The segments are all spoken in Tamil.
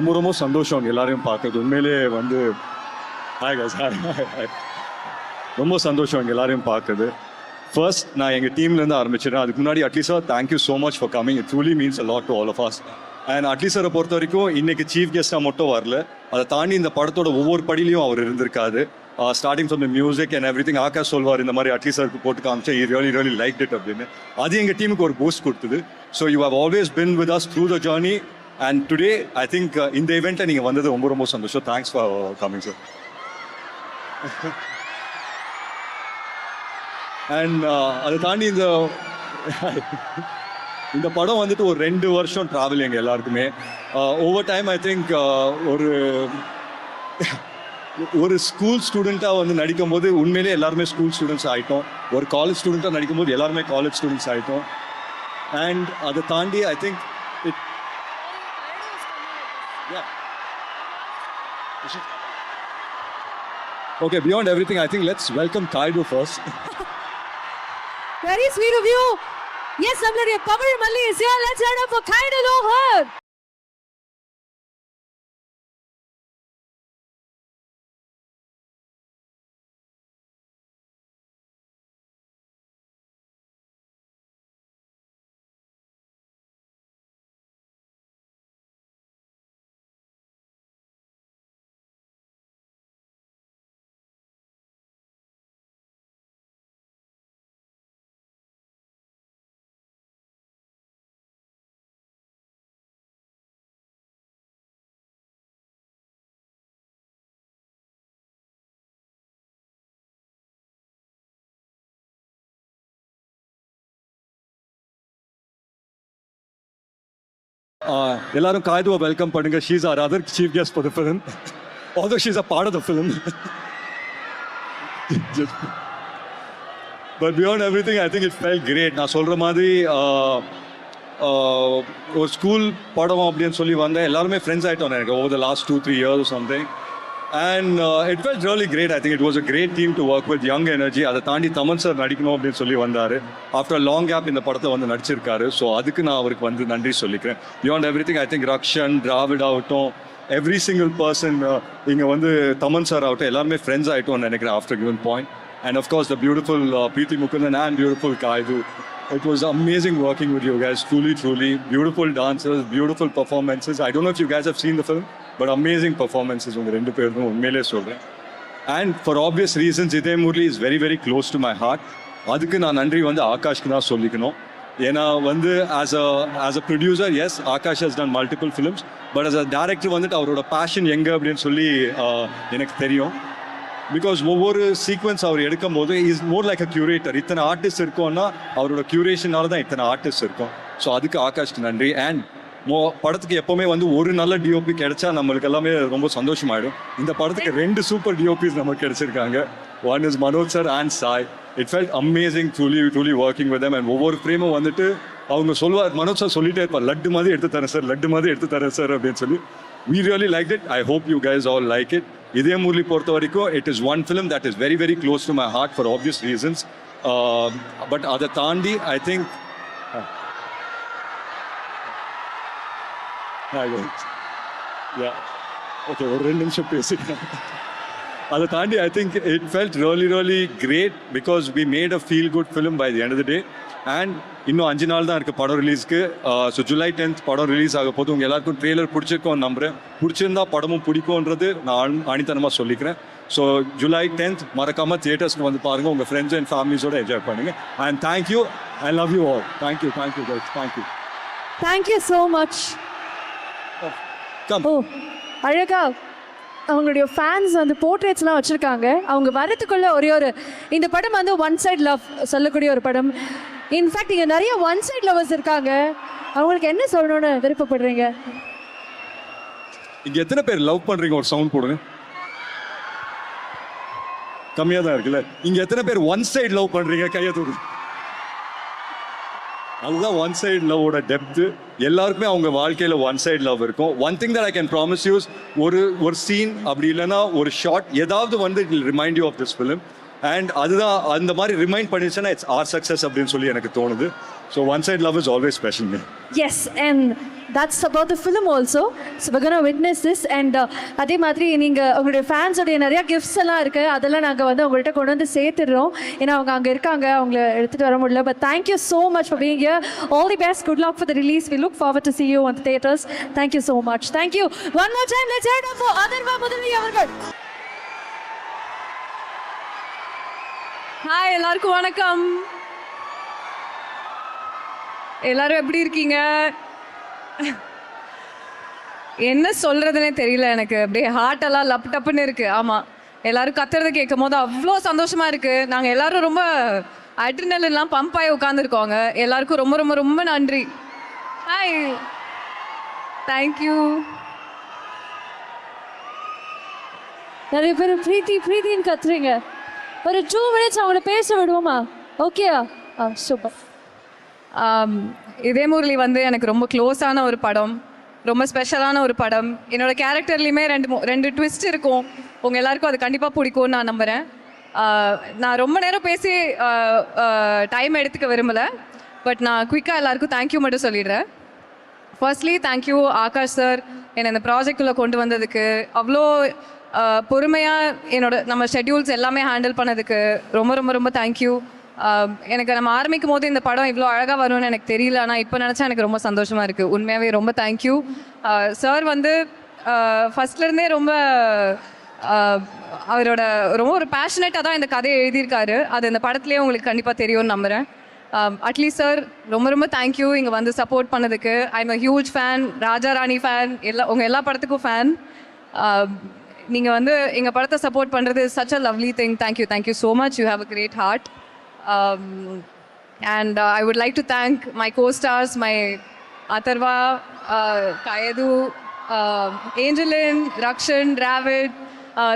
ரொம்ப ரொம்ப சந்தோஷம் எல்லாரையும் பார்க்கறது. உண்மையிலே வந்து ஹாய் guys, hi. ரொம்ப சந்தோஷம் எல்லாரையும் பார்க்குது. ஃபர்ஸ்ட் நான் எங்கள் டீம்லேருந்து ஆரம்பிச்சிடறேன். அதுக்கு முன்னாடி at least sir thank you so much for coming. It truly means a lot to all of us. And at least சாரை பொறுத்த வரைக்கும் இன்னைக்கு சீஃப் கெஸ்ட்டாக மட்டும் வரல, அதை தாண்டி இந்த படத்தோட ஒவ்வொரு படியிலையும் அவர் இருந்திருக்காரு. Starting from the music and every thing. Akash சொல்வார் இந்த மாதிரி அட்லீஸ்ட் சாருக்கு போட்டு காமிச்சேன், ரியலி லைக் இட் அப்படின்னு. அது எங்கள் டீமுக்கு ஒரு பூஸ்ட் கொடுத்தது. So you have always been with us through the journey. And today I think இந்த இவெண்ட்டில் நீங்கள் வந்தது ரொம்ப ரொம்ப சந்தோஷம். Thanks for coming sir. And அதை தாண்டி இந்த படம் வந்துட்டு ஒரு 2 வருஷம் ட்ராவல் எங்கள் எல்லாருக்குமே. ஓவர் டைம் ஐ திங்க் ஒரு ஸ்கூல் ஸ்டூடெண்ட்டாக வந்து நடிக்கும் போது உண்மையிலே எல்லாருமே ஸ்கூல் ஸ்டூடெண்ட்ஸ் ஆகிட்டோம். ஒரு காலேஜ் ஸ்டூடெண்ட்டாக நடிக்கும் போது எல்லாருமே காலேஜ் ஸ்டூடெண்ட்ஸ் ஆகிட்டோம். அண்ட் அதை தாண்டி I think okay, beyond everything, I think let's welcome Kaidu first. Very sweet of you. Yes, நம்மளுடைய தமிழ் மல்லி is here. Let's hear it up for Kaidu Lohar. எல்லாரும் காய்துவை வெல்கம் பண்ணுங்க. She's our other chief guest for the film, although she's a part of the film. But beyond everything I think it felt great. நான் சொல்கிற மாதிரி ஒரு ஸ்கூல் படம் அப்படின்னு சொல்லி வந்தேன். எல்லாருமே ஃப்ரெண்ட்ஸ் ஆகிட்டோம் எனக்கு over the last 2-3 years something. And it felt really great. I think it was a great team to work with, young energy. அதை தாண்டி தமன் சார் நடிக்கணும் அப்படின்னு சொல்லி வந்தார். ஆஃப்டர் லாங் கேப் இந்த படத்தை வந்து நடிச்சிருக்காரு. ஸோ அதுக்கு நான் அவருக்கு வந்து நன்றி சொல்லிக்கிறேன். Beyond everything I think Rakshan, Dravid ஆகட்டும், எவ்ரி சிங்கிள் பர்சன் இங்கே வந்து தமன் சார் ஆகட்டும், எல்லாருமே ஃப்ரெண்ட்ஸ் ஆகிட்டோம்னு நினைக்கிறேன் after given point. And of course the beautiful Preeti Mukundan and beautiful Kaidu. It was amazing working with you guys, truly. Beautiful dancers, beautiful performances. I don't know if you guys have seen the film, but amazing performances unga rendu perum unmele solren. And for obvious reasons Idhe Murli is very close to my heart. Adukku na nandri vandu Akash ku na sollikano. ஏன்னா வந்து as a producer, yes, Akash has done multiple films, but as a director வந்துட்டு அவரோட பேஷன் எங்கே அப்படின்னு சொல்லி எனக்கு தெரியும். பிகாஸ் ஒவ்வொரு சீக்வன்ஸ் அவர் எடுக்கும் போது is more like a curator. இத்தனை ஆர்டிஸ்ட் இருக்கோன்னா அவரோட கியூரேஷனால தான் இத்தனை ஆர்டிஸ்ட் இருக்கும். ஸோ அதுக்கு ஆகாஷ்க்கு நன்றி. அண்ட் படத்துக்கு எப்போவுமே வந்து ஒரு நல்ல டிஓபி கிடைச்சா நம்மளுக்கு எல்லாமே ரொம்ப சந்தோஷமாயிடும். இந்த படத்துக்கு 2 சூப்பர் டிஓபிஸ் நமக்கு கிடைச்சிருக்காங்க. One is Manoj sir and Sai. It felt amazing truly working with them. And ஒவ்வொரு ஃப்ரேமும் வந்துட்டு அவங்க சொல்லுவார், மனோஜ் சார் சொல்லிட்டே இருப்பார், லட்டு மாதிரி எடுத்து தரேன் சார் அப்படின்னு சொல்லி. We really liked it. I hope you guys all like it. Idhe Murli பொறுத்த வரைக்கும் it is one film that is very close to my heart for obvious reasons. But அதை தாண்டி I think okay, ஒரு 2 நிமிஷம் பேசிக்கிறேன். அதை தாண்டி I think it felt really great because we made a feel good film by the end of the day. And இன்னும் 5 நாள் தான் இருக்குது படம் ரிலீஸ்க்கு. ஸோ July 10th படம் ரிலீஸ் ஆக போது. உங்கள் எல்லாருக்கும் ட்ரெய்லர் பிடிச்சிருக்கோன்னு நம்புகிறேன். பிடிச்சிருந்தா படமும் பிடிக்கும்ன்றது நான் ஆணித்தனமாக சொல்லிக்கிறேன். ஸோ July 10th மறக்காமல் தியேட்டர்ஸ்க்கு வந்து பாருங்கள். உங்கள் ஃப்ரெண்ட்ஸ் அண்ட் ஃபேமிலிஸோட என்ஜாய் பண்ணுங்கள். And thank you. I love you all. Thank you guys. Thank you so much. Come. அழகா அவங்களுடைய ஃபேன்ஸ் வந்து போர்ட்ரேட்ஸ்லாம் வச்சுருக்காங்க. அவங்க வரத்துக்குள்ள ஒரு இந்த படம் வந்து ஒன் சைட் லவ் சொல்லக்கூடிய ஒரு படம். இன்ஃபேக்ட் இங்கே நிறைய ஒன் சைட் லவர்ஸ் இருக்காங்க. அவங்களுக்கு என்ன சொல்லணும்னு விருப்பப்படுறீங்க? இங்கே எத்தனை பேர் லவ் பண்ணுறீங்க? ஒரு சவுண்ட் போடுங்க. கம்மியாக தான் இருக்குல்ல. இங்கே எத்தனை பேர் ஒன் சைட் லவ் பண்ணுறீங்க? கையை தூக்கு. அதுதான் ஒன் சைட் லவ்வோட டெப்த்து. எல்லாருக்குமே அவங்க வாழ்க்கையில் ஒன் சைட் லவ் இருக்கும். One thing that I can promise use, ஒரு சீன் அப்படி இல்லைன்னா ஒரு ஷார்ட் ஏதாவது வந்து it will remind you of this film. And அதுதான் அந்த மாதிரி ரிமைண்ட் பண்ணிச்சுன்னா இட்ஸ் ஆர் சக்ஸஸ் அப்படின்னு சொல்லி எனக்கு தோணுது. So one side love is always special me. Yes, and that's about the film also. So we're going to witness this. And அதே மாதிரி நீங்கள் உங்களுடைய ஃபேன்ஸோடைய நிறையா கிஃப்ட்ஸ் எல்லாம் இருக்குது, அதெல்லாம் நாங்கள் வந்து உங்கள்கிட்ட கொண்டு வந்து சேர்த்துடுறோம். ஏன்னா அவங்க அங்கே இருக்காங்க, அவங்கள எடுத்துகிட்டு வர முடியல. But thank you so much for being here. All the best, good luck for the release. We look forward to see you on the theatres. Thank you so much. Thank you. One more time, let's hear it up for Atharva Murali அவர்கள். ஹாய், எல்லாருக்கும் வணக்கம். எல்லாரும் எப்படி இருக்கீங்க? என்ன சொல்கிறதுனே தெரியல எனக்கு. அப்படியே ஹார்ட்டெல்லாம் லப் டப்புன்னு இருக்குது. ஆமாம், எல்லோரும் கத்துறதை கேட்கும் போது அவ்வளோ சந்தோஷமாக இருக்குது. நாங்கள் எல்லோரும் ரொம்ப அட்ரினல்லாம் பம்ப் ஆகி உட்காந்துருக்கோங்க. எல்லாருக்கும் ரொம்ப ரொம்ப ரொம்ப நன்றி. Hi, thank you. நிறைய பேர் பிரீத்தின்னு கத்துறீங்க. ஒரு 2 minutes அவங்கள பேச விடுவோமா? ஓகேயா? சூப்பர். இதே முரளி வந்து எனக்கு ரொம்ப க்ளோஸான ஒரு படம், ரொம்ப ஸ்பெஷலான ஒரு படம். என்னோடய கேரக்டர்லேயுமே ரெண்டு ட்விஸ்ட் இருக்கும். உங்கள் எல்லாருக்கும் அது கண்டிப்பாக பிடிக்கும்னு நான் நம்புகிறேன். நான் ரொம்ப நேரம் பேசி டைம் எடுத்துக்க விரும்பலை. பட் நான் குயிக்காக எல்லாருக்கும் தேங்க்யூ மட்டும் சொல்லிடுறேன். ஃபர்ஸ்ட்லி தேங்க்யூ ஆகாஷ் சார், என்னை இந்த ப்ராஜெக்டுக்குள்ளே கொண்டு வந்ததுக்கு, அவ்வளோ பொறுமையாக நம்ம ஷெட்யூல்ஸ் எல்லாமே ஹேண்டில் பண்ணதுக்கு ரொம்ப ரொம்ப ரொம்ப தேங்க்யூ. எனக்கு நம்ம ஆரம்பிக்கும் போது இந்த படம் இவ்வளோ அழகாக வரும்னு எனக்கு தெரியல. ஆனால் இப்போ நினச்சா எனக்கு ரொம்ப சந்தோஷமாக இருக்குது. உண்மையாகவே ரொம்ப தேங்க்யூ. சார் வந்து ஃபஸ்ட்லேருந்தே ரொம்ப அவரோட ரொம்ப ஒரு பேஷனேட்டாக தான் இந்த கதையை எழுதியிருக்காரு. அது இந்த படத்துலேயே உங்களுக்கு கண்டிப்பாக தெரியும்னு நம்புகிறேன். அட்லீஸ்ட் சார் ரொம்ப ரொம்ப தேங்க்யூ இங்கே வந்து சப்போர்ட் பண்ணதுக்கு. I am a huge fan, Raja Rani fan, உங்கள் எல்லா படத்துக்கும் ஃபேன். நீங்கள் வந்து எங்கள் படத்தை சப்போர்ட் பண்ணுறது such a lovely thing. Thank you so much. You have a great heart. And I would like to thank my co-stars, my Atharva, Kayedu, Angelin, Rakshan, Ravid,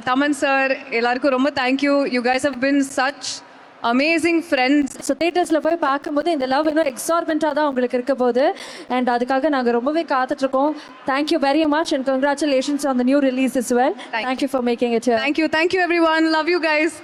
Taman sir, எல்லாருக்கும் ரொம்ப thank you. You guys have been such amazing friends. So தேட்டர்ஸில் போய் பார்க்கும்போது இந்த லவ் இன்னும் எக்ஸார்பெண்ட்டாக தான் உங்களுக்கு இருக்க போகுது. அண்ட் அதுக்காக நாங்கள் ரொம்பவே காத்துட்ருக்கோம். Thank you very much and congratulations on the new release as well. Thank you for making it here. Thank you everyone. Love you guys.